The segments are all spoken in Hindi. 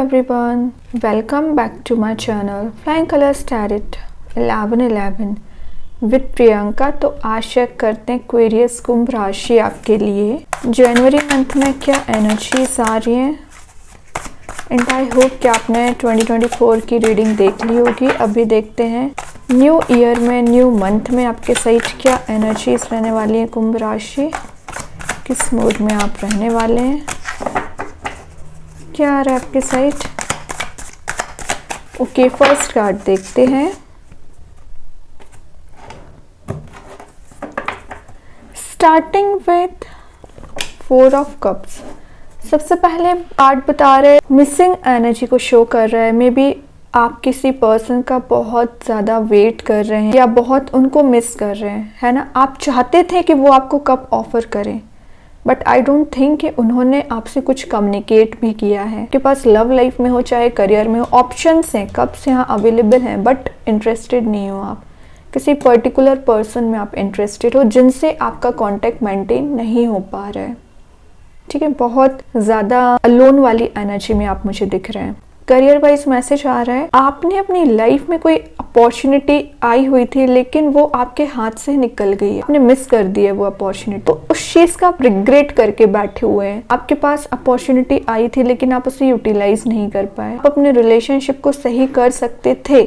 everyone, welcome back to my channel Flying Colors Tarot 1111 with Priyanka. तो आज चेक करते हैं एक्वेरियस कुंभ राशि आपके लिए जनवरी मंथ में क्या एनर्जीज आ रही हैं। एंड आई होप कि आपने 2024 की रीडिंग देख ली होगी। अभी देखते हैं न्यू ईयर में, न्यू मंथ में आपके साइड क्या एनर्जीज रहने वाली है। कुंभ राशि किस मूड में आप रहने वाले हैं, क्या आ रहा है आपके साइड। ओके, फर्स्ट कार्ड देखते हैं। Starting with 4 of cups. सबसे पहले कार्ड बता रहे मिसिंग एनर्जी को शो कर रहा है। मे बी आप किसी पर्सन का बहुत ज़्यादा वेट कर रहे हैं या बहुत उनको मिस कर रहे हैं, है ना। आप चाहते थे कि वो आपको कब ऑफर करें, बट आई डोंट थिंक कि उन्होंने आपसे कुछ कम्युनिकेट भी किया है। आपके पास लव लाइफ में हो चाहे करियर में हो, ऑप्शंस हैं, कप्स यहाँ अवेलेबल हैं, बट इंटरेस्टेड नहीं हो आप। किसी पर्टिकुलर पर्सन में आप इंटरेस्टेड हो जिनसे आपका कांटेक्ट मेंटेन नहीं हो पा रहा है। ठीक है, बहुत ज़्यादा अलोन वाली एनर्जी में आप मुझे दिख रहे हैं। करियर वाइज मैसेज आ रहा है आपने अपनी लाइफ में कोई अपॉर्चुनिटी आई हुई थी लेकिन वो आपके हाथ से निकल गई है, आपने मिस कर दी है वो अपॉर्चुनिटी। तो उस चीज का आप रिग्रेट करके बैठे हुए हैं। आपके पास अपॉर्चुनिटी आई थी लेकिन आप उसे यूटिलाइज नहीं कर पाए। आप अपने रिलेशनशिप को सही कर सकते थे,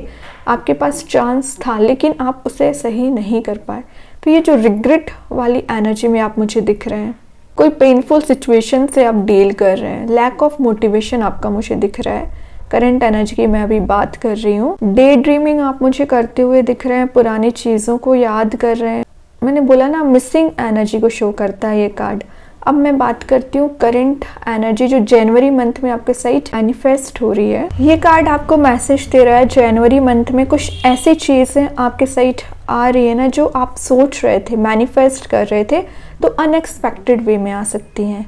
आपके पास चांस था लेकिन आप उसे सही नहीं कर पाए। तो ये जो रिग्रेट वाली एनर्जी में आप मुझे दिख रहे हैं, कोई पेनफुल सिचुएशन से आप डील कर रहे हैं, लैक ऑफ मोटिवेशन आपका मुझे दिख रहा है। करंट एनर्जी की मैं अभी बात कर रही हूँ। डे ड्रीमिंग आप मुझे करते हुए दिख रहे हैं, पुरानी चीज़ों को याद कर रहे हैं। मैंने बोला ना मिसिंग एनर्जी को शो करता है ये कार्ड। अब मैं बात करती हूँ करंट एनर्जी जो जनवरी मंथ में आपके साइड मैनिफेस्ट हो रही है। ये कार्ड आपको मैसेज दे रहा है जनवरी मंथ में कुछ ऐसी चीज़ें आपके साइड आ रही है ना जो आप सोच रहे थे, मैनिफेस्ट कर रहे थे, तो अनएक्सपेक्टेड वे में आ सकती हैं।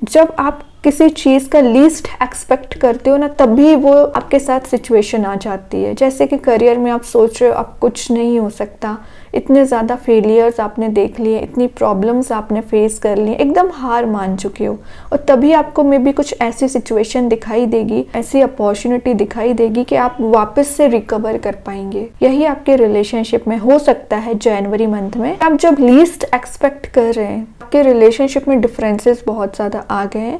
जब आप किसी चीज़ का लीस्ट एक्सपेक्ट करते हो ना, तभी वो आपके साथ सिचुएशन आ जाती है। जैसे कि करियर में आप सोच रहे हो अब कुछ नहीं हो सकता, इतने ज़्यादा फेलियर्स आपने देख लिए, इतनी प्रॉब्लम्स आपने फेस कर ली, एकदम हार मान चुके हो, और तभी आपको मे बी कुछ ऐसी सिचुएशन दिखाई देगी, ऐसी अपॉर्चुनिटी दिखाई देगी कि आप वापस से रिकवर कर पाएंगे। यही आपके रिलेशनशिप में हो सकता है जनवरी मंथ में। आप जब लीस्ट एक्सपेक्ट कर रहे हैं, आपके रिलेशनशिप में डिफरेंसेस बहुत ज़्यादा आ गए हैं,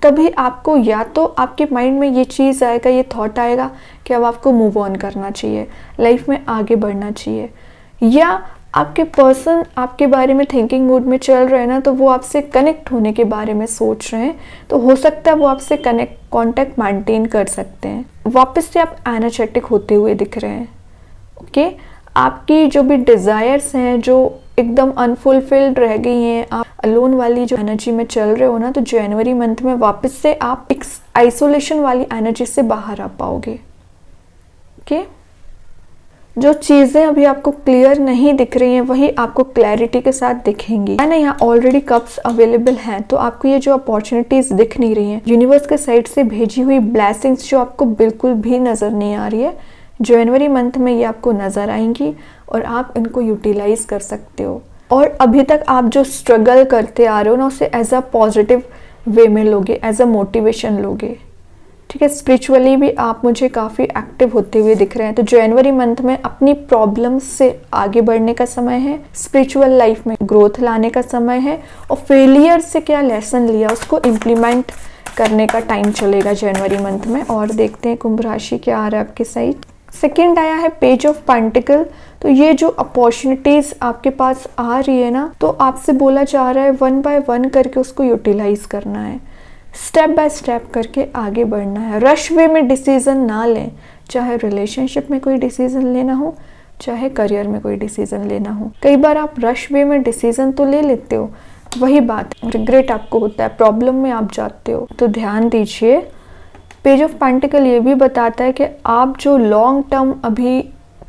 तभी आपको या तो आपके माइंड में ये चीज़ आएगा, ये थॉट आएगा कि अब आपको मूव ऑन करना चाहिए, लाइफ में आगे बढ़ना चाहिए, या आपके पर्सन आपके बारे में थिंकिंग मूड में चल रहे हैं ना, तो वो आपसे कनेक्ट होने के बारे में सोच रहे हैं। तो हो सकता है वो आपसे कांटेक्ट मेंटेन कर सकते हैं। वापस से आप एनर्जेटिक होते हुए दिख रहे हैं। ओके, आपकी जो भी डिज़ायर्स हैं जो एकदम अनफुलफिल्ड रह गई हैं, आप अलोन वाली जो एनर्जी में चल रहे हो ना, तो जनवरी मंथ में वापस से आप एक आइसोलेशन वाली एनर्जी से बाहर आ पाओगे। ओके, जो चीज़ें अभी आपको क्लियर नहीं दिख रही हैं वही आपको क्लैरिटी के साथ दिखेंगी, है ना। यहाँ ऑलरेडी कप्स अवेलेबल हैं, तो आपको ये जो अपॉर्चुनिटीज दिख नहीं रही हैं, यूनिवर्स के साइड से भेजी हुई ब्लेसिंग्स जो आपको बिल्कुल भी नज़र नहीं आ रही है, जनवरी मंथ में ये आपको नज़र आएंगी और आप इनको यूटिलाइज कर सकते हो। और अभी तक आप जो स्ट्रगल करते आ रहे हो ना, उसे एज अ पॉजिटिव वे में लोगे, एज अ मोटिवेशन लोगे। ठीक है, स्पिरिचुअली भी आप मुझे काफ़ी एक्टिव होते हुए दिख रहे हैं। तो जनवरी मंथ में अपनी प्रॉब्लम्स से आगे बढ़ने का समय है, स्पिरिचुअल लाइफ में ग्रोथ लाने का समय है, और फेलियर से क्या लेसन लिया उसको इम्प्लीमेंट करने का टाइम चलेगा जनवरी मंथ में। और देखते हैं कुंभ राशि क्या आ रहा है आपके साइड। सेकेंड आया है पेज ऑफ पेंटिकल। तो ये जो अपॉर्चुनिटीज़ आपके पास आ रही है ना, तो आपसे बोला जा रहा है 1 बाय 1 करके उसको यूटिलाइज करना है, स्टेप बाय स्टेप करके आगे बढ़ना है। रश वे में डिसीज़न ना लें, चाहे रिलेशनशिप में कोई डिसीज़न लेना हो, चाहे करियर में कोई डिसीज़न लेना हो। कई बार आप रश वे में डिसीज़न तो ले लेते हो, वही बात रिग्रेट आपको होता है, प्रॉब्लम में आप जाते हो। तो ध्यान दीजिए, पेज ऑफ पेंटिकल ये भी बताता है कि आप जो लॉन्ग टर्म अभी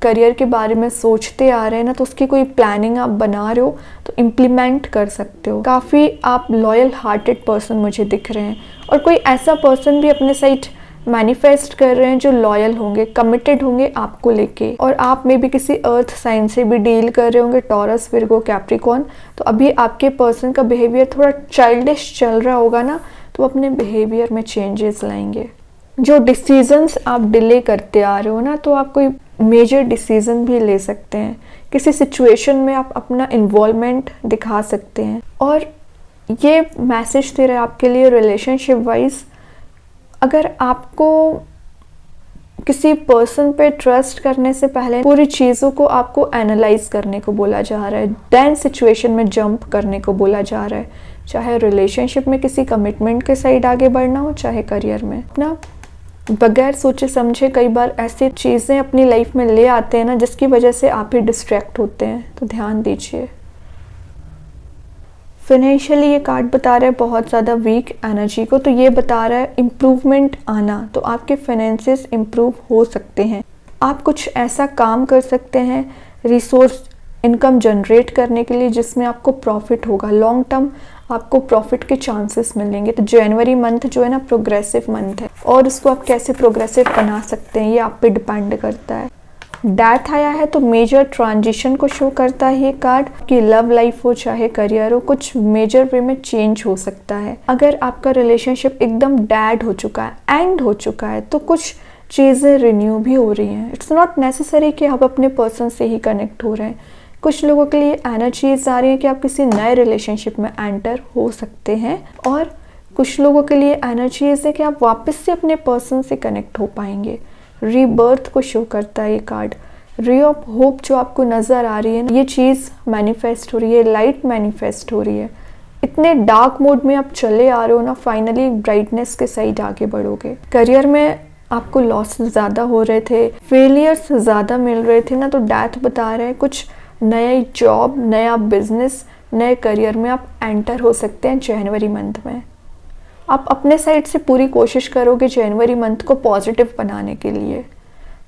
करियर के बारे में सोचते आ रहे हैं ना, तो उसकी कोई प्लानिंग आप बना रहे हो तो इम्प्लीमेंट कर सकते हो। काफ़ी आप लॉयल हार्टेड पर्सन मुझे दिख रहे हैं, और कोई ऐसा पर्सन भी अपने साइड मैनिफेस्ट कर रहे हैं जो लॉयल होंगे, कमिटेड होंगे आपको लेके। और आप में भी किसी अर्थ साइन से भी डील कर रहे होंगे, टॉरस, विर्गो, कैप्रिकॉर्न, तो अभी आपके पर्सन का बिहेवियर थोड़ा चाइल्डिश चल रहा होगा ना, तो अपने बिहेवियर में चेंजेस लाएंगे। जो डिसीजंस आप डिले करते आ रहे हो ना, तो आप कोई मेजर डिसीजन भी ले सकते हैं। किसी सिचुएशन में आप अपना इन्वॉल्वमेंट दिखा सकते हैं। और ये मैसेज दे रहा है आपके लिए रिलेशनशिप वाइज, अगर आपको किसी पर्सन पे ट्रस्ट करने से पहले पूरी चीज़ों को आपको एनालाइज करने को बोला जा रहा है, देन सिचुएशन में जंप करने को बोला जा रहा है। चाहे रिलेशनशिप में किसी कमिटमेंट के साइड आगे बढ़ना हो, चाहे करियर में। अपना बगैर सोचे समझे कई बार ऐसी चीज़ें अपनी लाइफ में ले आते हैं ना, जिसकी वजह से आप ही डिस्ट्रैक्ट होते हैं, तो ध्यान दीजिए। फिनेंशियली ये कार्ड बता रहा है बहुत ज़्यादा वीक एनर्जी को, तो ये बता रहा है इम्प्रूवमेंट आना। तो आपके फाइनेंसेस इम्प्रूव हो सकते हैं। आप कुछ ऐसा काम कर सकते हैं रिसोर्स इनकम जनरेट करने के लिए जिसमें आपको प्रॉफिट होगा, लॉन्ग टर्म आपको प्रॉफिट के चांसेस मिलेंगे। तो जनवरी मंथ जो है ना प्रोग्रेसिव मंथ है, और उसको आप कैसे प्रोग्रेसिव बना सकते हैं ये आप पे डिपेंड करता है। डेथ आया है तो मेजर ट्रांजिशन को शो करता है ये कार्ड, कि लव लाइफ हो चाहे करियर हो, कुछ मेजर वे में चेंज हो सकता है। अगर आपका रिलेशनशिप एकदम डेड हो चुका है, एंड हो चुका है, तो कुछ चीज़ें रिन्यू भी हो रही हैं। इट्स नॉट नेसेसरी कि आप अपने पर्सन से ही कनेक्ट हो रहे हैं। कुछ लोगों के लिए एनर्जीज आ रही है कि आप किसी नए रिलेशनशिप में एंटर हो सकते हैं, और कुछ लोगों के लिए एनर्जीज है कि आप वापस से अपने पर्सन से कनेक्ट हो पाएंगे। रीबर्थ को शो करता है ये कार्ड। रे ऑफ होप जो आपको नज़र आ रही है, ये चीज़ मैनिफेस्ट हो रही है, लाइट मैनिफेस्ट हो रही है। इतने डार्क मोड में आप चले आ रहे हो ना, फाइनली ब्राइटनेस के साइड आगे बढ़ोगे। करियर में आपको लॉस ज़्यादा हो रहे थे, फेलियर्स ज़्यादा मिल रहे थे ना, तो डेथ बता रहे हैं कुछ नई जॉब, नया बिजनेस, नए करियर में आप एंटर हो सकते हैं जनवरी मंथ में। आप अपने साइड से पूरी कोशिश करोगे जनवरी मंथ को पॉजिटिव बनाने के लिए,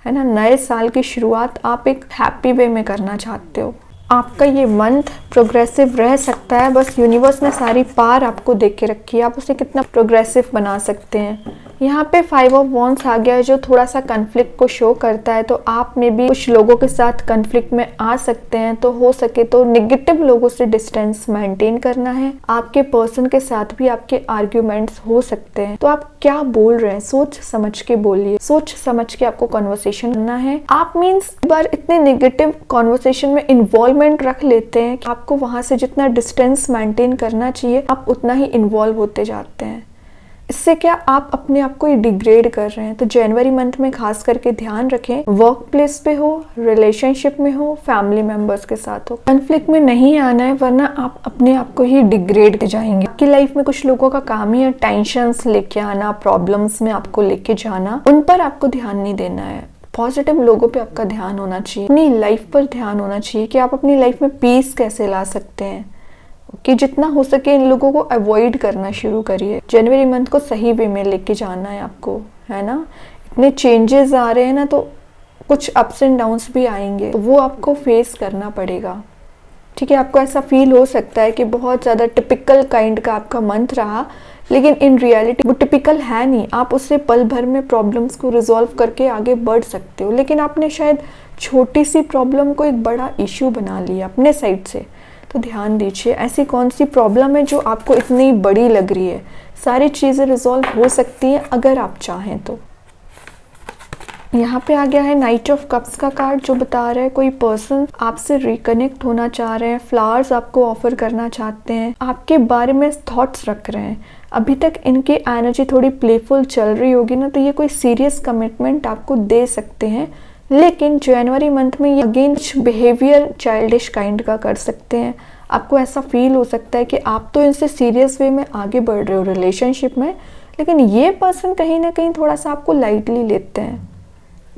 है ना। नए साल की शुरुआत आप एक हैप्पी वे में करना चाहते हो। आपका ये मंथ प्रोग्रेसिव रह सकता है, बस यूनिवर्स ने सारी पार आपको दे के रखी है, आप उसे कितना प्रोग्रेसिव बना सकते हैं। यहाँ पे 5 ऑफ वॉन्ड्स आ गया है जो थोड़ा सा कन्फ्लिक्ट को शो करता है, तो आप में भी कुछ लोगों के साथ कन्फ्लिक्ट में आ सकते हैं। तो हो सके तो नेगेटिव लोगों से डिस्टेंस मेंटेन करना है। आपके पर्सन के साथ भी आपके आर्ग्यूमेंट्स हो सकते हैं, तो आप क्या बोल रहे हैं सोच समझ के बोलिए, सोच समझ के आपको कन्वर्सेशन करना है। आप मीन्स बार इतने नेगेटिव कन्वर्सेशन में इन्वॉल्वमेंट रख लेते हैं कि आपको वहां से जितना डिस्टेंस मेंटेन करना चाहिए आप उतना ही इन्वॉल्व होते जाते हैं। इससे क्या आप अपने आप को ही डिग्रेड कर रहे हैं। तो जनवरी मंथ में खास करके ध्यान रखें, वर्क प्लेस पे हो, रिलेशनशिप में हो, फैमिली मेंबर्स के साथ हो, कॉन्फ्लिक्ट में नहीं आना है, वरना आप अपने आप को ही डिग्रेड कर जाएंगे। आपकी लाइफ में कुछ लोगों का काम ही है टेंशंस लेके आना, प्रॉब्लम्स में आपको लेके जाना, उन पर आपको ध्यान नहीं देना है। पॉजिटिव लोगों पे आपका ध्यान होना चाहिए, अपनी लाइफ पर ध्यान होना चाहिए कि आप अपनी लाइफ में पीस कैसे ला सकते हैं, कि जितना हो सके इन लोगों को अवॉइड करना शुरू करिए। जनवरी मंथ को सही वे में लेके जाना है आपको, है ना। इतने चेंजेस आ रहे हैं ना, तो कुछ अप्स एंड डाउन्स भी आएंगे, तो वो आपको फेस करना पड़ेगा। ठीक है, आपको ऐसा फील हो सकता है कि बहुत ज़्यादा टिपिकल काइंड का आपका मंथ रहा, लेकिन इन रियलिटी वो टिपिकल है नहीं। आप उससे पल भर में प्रॉब्लम्स को रिजॉल्व करके आगे बढ़ सकते हो, लेकिन आपने शायद छोटी सी प्रॉब्लम को एक बड़ा इशू बना लिया अपने साइड से। तो ध्यान दीजिए, ऐसी कौन सी प्रॉब्लम है जो आपको इतनी बड़ी लग रही है। सारी चीज़ें रिजॉल्व हो सकती हैं अगर आप चाहें तो। यहाँ पे आ गया है नाइट ऑफ कप्स का कार्ड, जो बता रहा है कोई पर्सन आपसे रिकनेक्ट होना चाह रहे हैं, फ्लावर्स आपको ऑफर करना चाहते हैं, आपके बारे में थॉट्स रख रहे हैं। अभी तक इनकी एनर्जी थोड़ी प्लेफुल चल रही होगी ना, तो ये कोई सीरियस कमिटमेंट आपको दे सकते हैं, लेकिन जनवरी मंथ में ये अगेन कुछ बिहेवियर चाइल्डिश काइंड का कर सकते हैं। आपको ऐसा फील हो सकता है कि आप तो इनसे सीरियस वे में आगे बढ़ रहे हो रिलेशनशिप में, लेकिन ये पर्सन कहीं ना कहीं थोड़ा सा आपको लाइटली लेते हैं।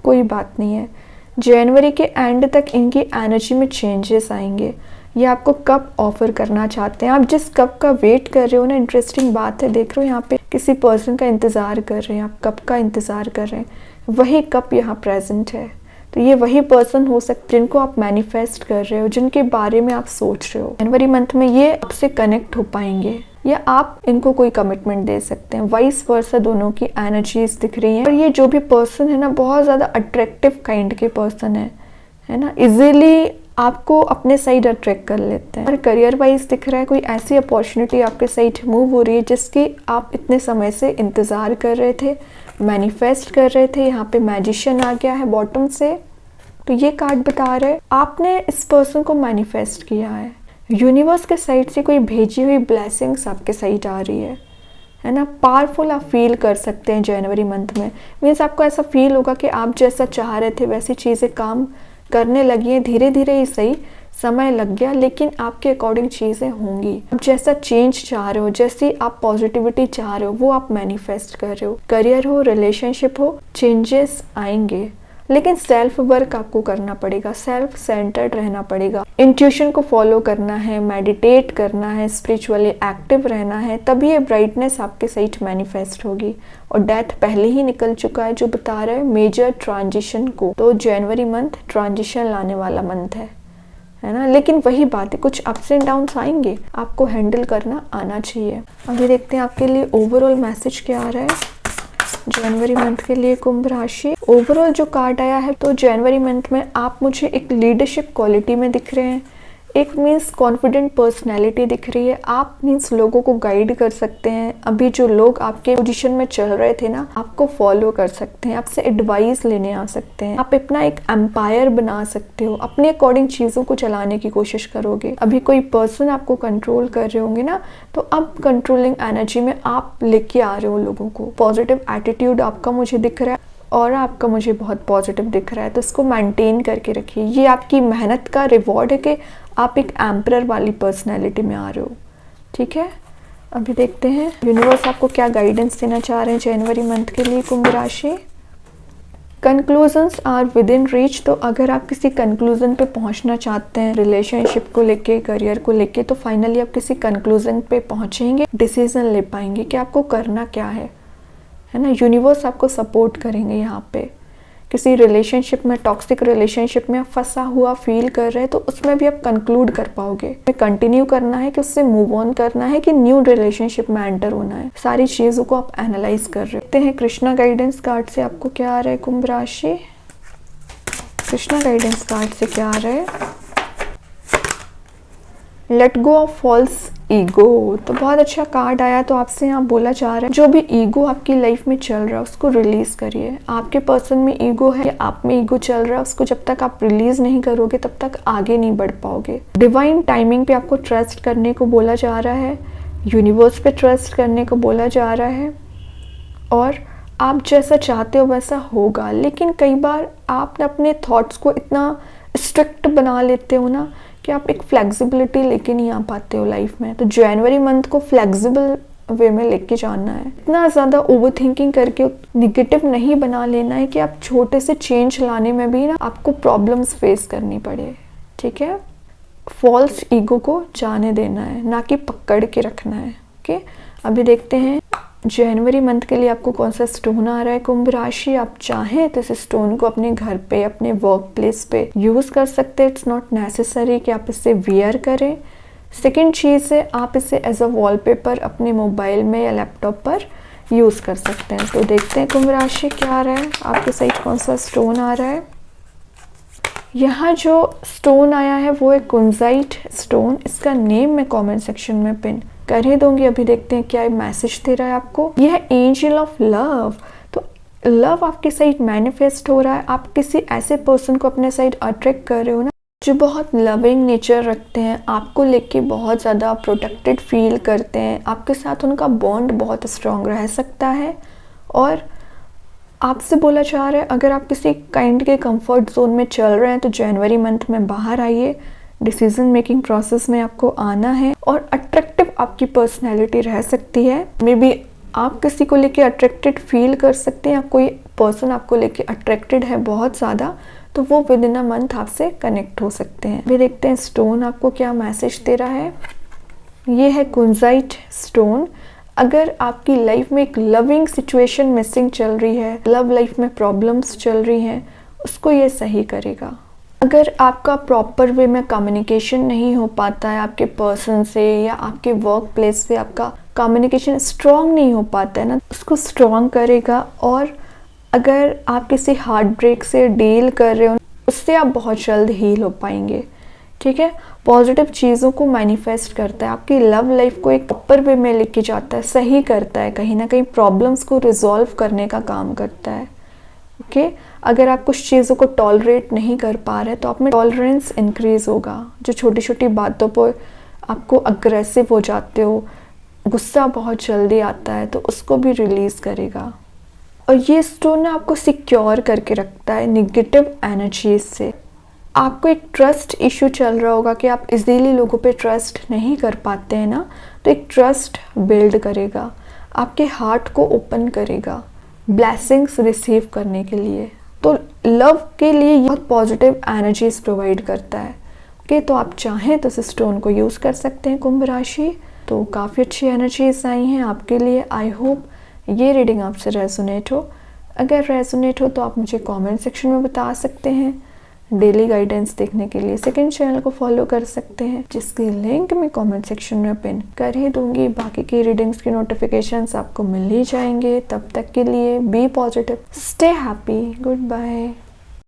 कोई बात नहीं है, जनवरी के एंड तक इनकी एनर्जी में चेंजेस आएंगे। ये आपको कप ऑफर करना चाहते हैं, आप जिस कप का वेट कर रहे हो ना, इंटरेस्टिंग बात है, देख रहे हो यहाँ पे किसी पर्सन का इंतज़ार कर रहे हैं, आप कप का इंतज़ार कर रहे हैं, वही कप यहाँ प्रेजेंट है। तो ये वही पर्सन हो सकते हैं जिनको आप मैनिफेस्ट कर रहे हो, जिनके बारे में आप सोच रहे हो। जनवरी मंथ में ये आपसे कनेक्ट हो पाएंगे, या आप इनको कोई कमिटमेंट दे सकते हैं। वाइस वर्सा दोनों की एनर्जीज दिख रही हैं। और ये जो भी पर्सन है ना, बहुत ज़्यादा अट्रैक्टिव काइंड के पर्सन है ना, इजीली आपको अपने साइड अट्रैक्ट कर लेते हैं। और करियर वाइज दिख रहा है कोई ऐसी अपॉर्चुनिटी आपके साइड मूव हो रही है जिसकी आप इतने समय से इंतज़ार कर रहे थे, मैनिफेस्ट कर रहे थे, यहाँ पे मैजिशियन आ गया है बॉटम से। तो ये कार्ड बता रहे आपने इस पर्सन को मैनिफेस्ट किया है, यूनिवर्स के साइड से कोई भेजी हुई ब्लेसिंग्स आपके साइड आ रही है ना। पावरफुल आप फील कर सकते हैं जनवरी मंथ में। मीन्स आपको ऐसा फील होगा कि आप जैसा चाह रहे थे वैसी चीज़ें काम करने लगी हैं, धीरे धीरे ही सही, समय लग गया, लेकिन आपके अकॉर्डिंग चीज़ें होंगी। आप जैसा चेंज चाह रहे हो, जैसी आप पॉजिटिविटी चाह रहे हो, वो आप मैनिफेस्ट कर रहे हो। करियर हो, रिलेशनशिप हो, चेंजेस आएंगे, लेकिन सेल्फ वर्क आपको करना पड़ेगा, सेल्फ सेंटर्ड रहना पड़ेगा, इंट्यूशन को फॉलो करना है, मेडिटेट करना है, स्पिरिचुअली एक्टिव रहना है, तभी ये ब्राइटनेस आपके साइड मैनिफेस्ट होगी। और डेथ पहले ही निकल चुका है जो बता रहा है मेजर ट्रांजिशन को। तो जनवरी मंथ ट्रांजिशन लाने वाला मंथ है ना। लेकिन वही बात है, कुछ अप्स एंड डाउन्स आएंगे, आपको हैंडल करना आना चाहिए। अभी देखते हैं आपके लिए ओवरऑल मैसेज क्या आ रहा है जनवरी मंथ के लिए कुंभ राशि। ओवरऑल जो कार्ड आया है, तो जनवरी मंथ में आप मुझे एक लीडरशिप क्वालिटी में दिख रहे हैं, एक मीन्स कॉन्फिडेंट पर्सनैलिटी दिख रही है। आप मीन्स लोगों को गाइड कर सकते हैं। अभी जो लोग आपके पोजीशन में चल रहे थे ना, आपको फॉलो कर सकते हैं, आपसे एडवाइस लेने आ सकते हैं। आप अपना एक एम्पायर बना सकते हो, अपने अकॉर्डिंग चीज़ों को चलाने की कोशिश करोगे। अभी कोई पर्सन आपको कंट्रोल कर रहे होंगे ना, तो अब कंट्रोलिंग एनर्जी में आप लेके आ रहे हो लोगों को। पॉजिटिव एटीट्यूड आपका मुझे दिख रहा है और आपका मुझे बहुत पॉजिटिव दिख रहा है, तो इसको मेंटेन करके रखिए। ये आपकी मेहनत का रिवॉर्ड है कि आप एक एम्परर वाली पर्सनैलिटी में आ रहे हो, ठीक है। अभी देखते हैं यूनिवर्स आपको क्या गाइडेंस देना चाह रहे हैं जनवरी मंथ के लिए कुंभ राशि। Conclusions are within reach. तो अगर आप किसी कंक्लूजन पे पहुंचना चाहते हैं रिलेशनशिप को लेके, करियर को लेके, तो फाइनली आप किसी कंक्लूजन पे पहुंचेंगे, डिसीजन ले पाएंगे कि आपको करना क्या है ना। यूनिवर्स आपको सपोर्ट करेंगे यहाँ पे। किसी रिलेशनशिप में, टॉक्सिक रिलेशनशिप में आप फंसा हुआ फील कर रहे हैं, तो उसमें भी आप कंक्लूड कर पाओगे। कंटिन्यू करना है कि उससे मूव ऑन करना है कि न्यू रिलेशनशिप में एंटर होना है, सारी चीज़ों को आप एनालाइज कर रहे हैं। कृष्णा गाइडेंस कार्ड से आपको क्या आ रहा है कुंभ राशि। कृष्णा गाइडेंस कार्ड से क्या आ रहा है, let go of false ego. तो बहुत अच्छा कार्ड आया। तो आपसे यहाँ बोला जा रहा है जो भी ईगो आपकी लाइफ में चल रहा है उसको रिलीज करिए। आपके पर्सन में ईगो है या आप में ईगो चल रहा है, उसको जब तक आप रिलीज नहीं करोगे तब तक आगे नहीं बढ़ पाओगे। डिवाइन टाइमिंग पे आपको ट्रस्ट करने को बोला जा रहा है, यूनिवर्स पे ट्रस्ट करने को बोला जा रहा है, और आप जैसा चाहते हो वैसा होगा। लेकिन कई बार आप अपने थॉट्स को इतना स्ट्रिक्ट बना लेते हो ना कि आप एक फ्लेक्सिबिलिटी लेके नहीं आ पाते हो लाइफ में। तो जनवरी मंथ को फ्लेक्सिबल वे में लेके जाना है। इतना ज़्यादा ओवर थिंकिंग करके निगेटिव नहीं बना लेना है कि आप छोटे से चेंज लाने में भी ना आपको प्रॉब्लम्स फेस करनी पड़े, ठीक है। फॉल्स ईगो को जाने देना है, ना कि पकड़ के रखना है, ओके। अभी देखते हैं जनवरी मंथ के लिए आपको कौन सा स्टोन आ रहा है कुंभ राशि। आप चाहें तो इस स्टोन को अपने घर पे, अपने वर्क प्लेस पे यूज कर सकते हैं। इट्स नॉट नेसेसरी कि आप इसे वियर करें। सेकंड चीज़ है आप इसे एज अ वॉलपेपर अपने मोबाइल में या लैपटॉप पर यूज कर सकते हैं। तो देखते हैं कुंभ राशि क्या आ रहा है, आपके साइड कौन सा स्टोन आ रहा है। यहाँ जो स्टोन आया है वो है कुंजाइट स्टोन। इसका नेम मैं कमेंट सेक्शन में पिन कर ही दूंगी। अभी देखते हैं क्या मैसेज दे रहा है आपको। यह है एंजल ऑफ लव। तो लव आपके साइड मैनिफेस्ट हो रहा है। आप किसी ऐसे पर्सन को अपने साइड अट्रैक्ट कर रहे हो ना जो बहुत लविंग नेचर रखते हैं, आपको लेके बहुत ज़्यादा प्रोटेक्टेड फील करते हैं। आपके साथ उनका बॉन्ड बहुत स्ट्रॉन्ग रह सकता है। और आपसे बोला जा रहा है अगर आप किसी काइंड के कंफर्ट जोन में चल रहे हैं तो जनवरी मंथ में बाहर आइए। डिसीजन मेकिंग प्रोसेस में आपको आना है और अट्रैक्टिव आपकी पर्सनैलिटी रह सकती है। मे बी आप किसी को लेके अट्रैक्टेड फील कर सकते हैं, या कोई पर्सन आपको लेके अट्रैक्टेड है बहुत ज़्यादा, तो वो विद इन अ मंथ आपसे कनेक्ट हो सकते हैं। अभी देखते हैं स्टोन आपको क्या मैसेज दे रहा है। ये है कुंजाइट स्टोन। अगर आपकी लाइफ में एक लविंग सिचुएशन मिसिंग चल रही है, लव लाइफ में प्रॉब्लम्स चल रही हैं, उसको ये सही करेगा। अगर आपका प्रॉपर वे में कम्युनिकेशन नहीं हो पाता है आपके पर्सन से, या आपके वर्क प्लेस पे आपका कम्युनिकेशन स्ट्रॉन्ग नहीं हो पाता है ना, उसको स्ट्रॉन्ग करेगा। और अगर आप किसी हार्ट ब्रेक से डील कर रहे हो, उससे आप बहुत जल्द हील हो पाएंगे। ठीक है। पॉजिटिव चीज़ों को मैनिफेस्ट करता है, आपकी लव लाइफ को एक अपर वे में लेके जाता है, सही करता है, कहीं ना कहीं प्रॉब्लम्स को रिजॉल्व करने का काम करता है। ओके अगर आप कुछ चीज़ों को टॉलरेट नहीं कर पा रहे तो आप में टॉलरेंस इंक्रीज होगा। जो छोटी छोटी बातों पर आपको अग्रेसिव हो जाते हो, गुस्सा बहुत जल्दी आता है, तो उसको भी रिलीज़ करेगा। और ये स्टोन ना आपको सिक्योर करके रखता है निगेटिव एनर्जीज से। आपको एक ट्रस्ट इशू चल रहा होगा कि आप इजीली लोगों पे ट्रस्ट नहीं कर पाते हैं ना, तो एक ट्रस्ट बिल्ड करेगा, आपके हार्ट को ओपन करेगा ब्लेसिंग्स रिसीव करने के लिए। तो लव के लिए बहुत पॉजिटिव एनर्जीज प्रोवाइड करता है। ओके तो आप चाहें तो इस स्टोन को यूज़ कर सकते हैं कुंभ राशि। तो काफ़ी अच्छी एनर्जीज आई हैं आपके लिए। आई होप ये रीडिंग आपसे रेजोनेट हो। अगर रेजोनेट हो तो आप मुझे कमेंट सेक्शन में बता सकते हैं। डेली गाइडेंस देखने के लिए सेकंड चैनल को फॉलो कर सकते हैं, जिसकी लिंक मैं कमेंट सेक्शन में पिन कर ही दूंगी। बाकी की रीडिंग्स की नोटिफिकेशंस आपको मिल ही जाएंगे। तब तक के लिए be positive, stay happy, good bye.